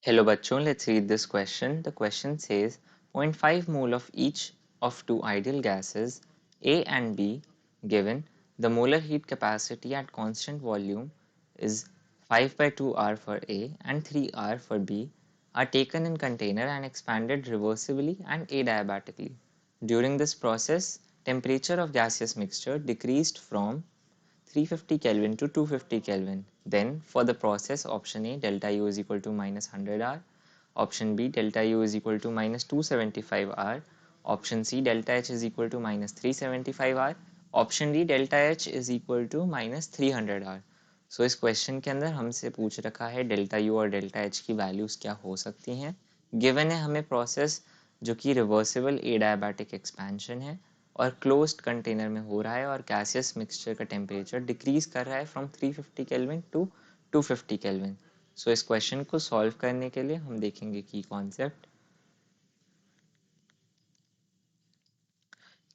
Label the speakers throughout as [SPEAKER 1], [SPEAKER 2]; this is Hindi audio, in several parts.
[SPEAKER 1] Hello bachchon, let's read this question. The question says 0.5 mole of each of two ideal gases A and B given the molar heat capacity at constant volume is 5 by 2 R for A and 3 R for B are taken in container and expanded reversibly and adiabatically. During this process, temperature of gaseous mixture decreased from 350 Kelvin to 250 Kelvin. Then for the process, option A, delta U is equal to minus 100 R. Option B, delta U is equal to minus 275 R. Option C, delta H is equal to minus 375 R. Option D delta H is equal to minus 300 R. So इस क्वेश्चन के अंदर हमसे पूछ रखा है डेल्टा यू और डेल्टा एच की वैल्यूज क्या हो सकती हैं. गिवन है हमें प्रोसेस जो कि रिवर्सिबल एडियाबैटिक एक्सपेंशन है और क्लोज्ड कंटेनर में हो रहा है और गैसियस मिक्सचर का टेम्परेचर डिक्रीज कर रहा है फ्रॉम 350 केल्विन टू 250 केल्विन. सो इस क्वेश्चन को सॉल्व करने के लिए हम देखेंगे की कॉन्सेप्ट.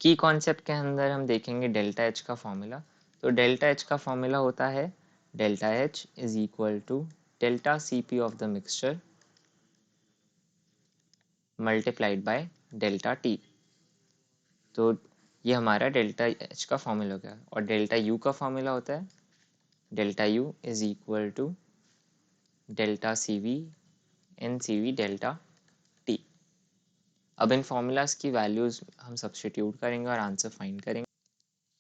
[SPEAKER 1] की कॉन्सेप्ट के अंदर हम देखेंगे डेल्टा एच का फॉर्मूला. तो डेल्टा एच का फॉर्मूला होता है delta H is equal to delta C P of the mixture multiplied by delta T. तो ये हमारा डेल्टा एच का फॉर्मूला हो गया. और डेल्टा यू का फॉर्मूला होता है delta U is equal to delta C V N C V delta T. अब इन फॉर्मूलाज की वैल्यूज हम सब्स्टिट्यूट करेंगे और आंसर फाइंड करेंगे.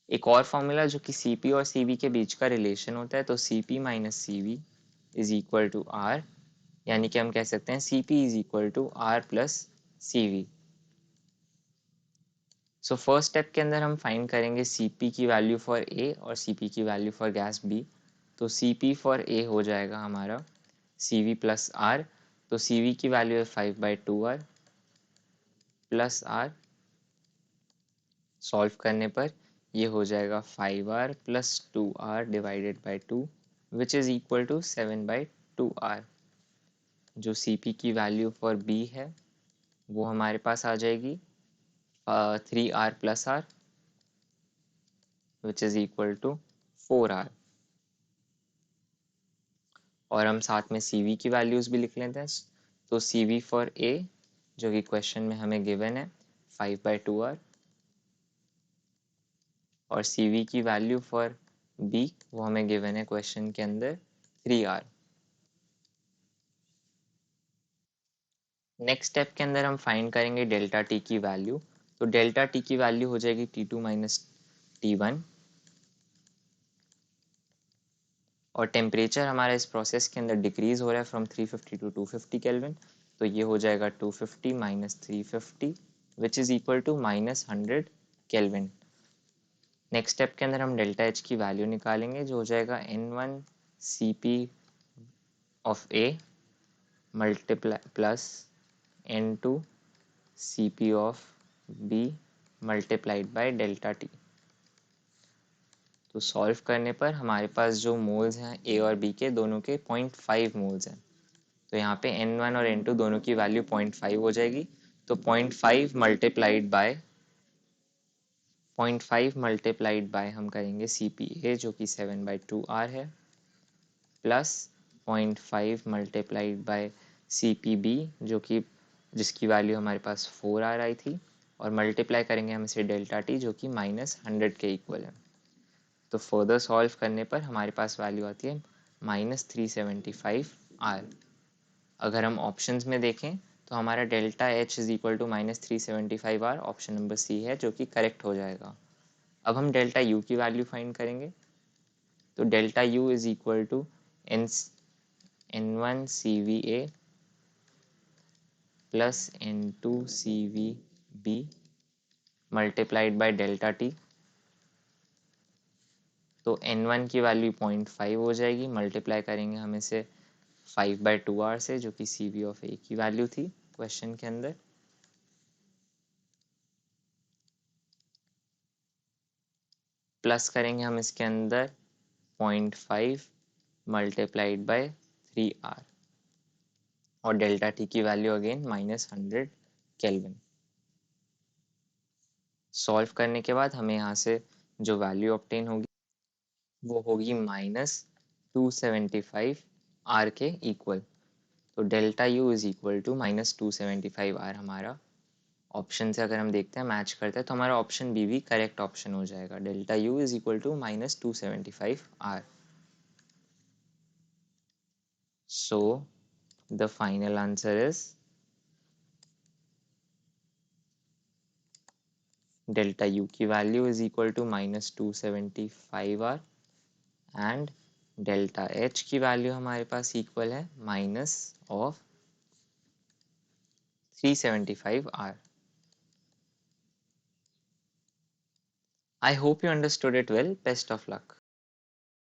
[SPEAKER 1] एक और फॉर्मूला जो कि सी पी और सी वी के बीच का रिलेशन होता है, तो C P minus C V is equal to R, यानी कि हम कह सकते हैं C P is equal to R plus C V. So first step के अंदर हम फाइंड करेंगे सी पी की वैल्यू फॉर ए और सी पी की वैल्यू फॉर गैस बी. तो सी पी फॉर ए हो जाएगा हमारा सी वी प्लस आर. तो सी वी की वैल्यू है 5 by 2 R plus R. Solve करने पर ये हो जाएगा 5r plus 2r divided by 2 which is equal to 7 by 2r. जो Cp की वैल्यू फॉर B है वो हमारे पास आ जाएगी 3r plus r which is equal to 4r. और हम साथ में Cv की वैल्यूज भी लिख लेते हैं. तो Cv फॉर A जो कि क्वेश्चन में हमें गिवन है 5 बाई 2r और Cv की वैल्यू फॉर B वो हमें गिवन है क्वेश्चन के अंदर 3r. नेक्स्ट स्टेप के अंदर हम फाइंड करेंगे डेल्टा टी की वैल्यू. तो डेल्टा टी की वैल्यू हो जाएगी T two minus T one. और टेम्परेचर हमारा इस प्रोसेस के अंदर डिक्रीज हो रहा है फ्रॉम 350 टू 250 केल्विन. तो ये हो जाएगा 250 minus 350 which is equal to minus 100 kelvin. Next step के अंदर हम डेल्टा एच की वैल्यू निकालेंगे जो हो जाएगा N1 Cp of A multiply plus N2 Cp of B multiplied by delta T. तो सॉल्व करने पर हमारे पास जो मोल्स हैं ए और बी के दोनों के 0.5 मोल्स हैं. तो यहाँ पे N1 और N2 दोनों की वैल्यू 0.5 हो जाएगी. तो 0.5 मल्टीप्लाइड बाय हम करेंगे सी पी ए जो कि 7 बाई 2r है plus 0.5 multiplied by C P B जो कि जिसकी वैल्यू हमारे पास 4r आई थी और मल्टीप्लाई करेंगे हम इसे डेल्टा टी जो कि माइनस 100 के इक्वल है. तो फर्दर सॉल्व करने पर हमारे पास वैल्यू आती है माइनस 375 आर. अगर हम ऑप्शंस में देखें तो हमारा delta H is equal to minus 375 R option number C है जो कि करेक्ट हो जाएगा. अब हम डेल्टा यू की वैल्यू फाइंड करेंगे. तो delta U is equal to N1 C V A plus N2 C V B multiplied by delta T. तो N1 की वैल्यू 0.5 हो जाएगी. मल्टीप्लाई करेंगे हम इसे 5 बाई 2r से जो कि सी वी ऑफ ए की वैल्यू थी क्वेश्चन के अंदर. प्लस करेंगे हम इसके अंदर 0.5 मल्टीप्लाइड बाय 3r और डेल्टा टी की value again minus 100 kelvin. Solve करने के बाद हमें यहाँ से जो वैल्यू ऑब्टेन होगी वो होगी माइनस 275 आर के इक्वल. तो delta U is equal to -275 R हमारा ऑप्शन से अगर हम देखते हैं मैच करता है तो हमारा ऑप्शन बी भी करेक्ट ऑप्शन हो जाएगा. Delta U is equal to -275R. So the final answer is delta u की value is equal to -275R and delta h की वैल्यू हमारे पास इक्वल है -375R. I hope you understood it well. Best of luck.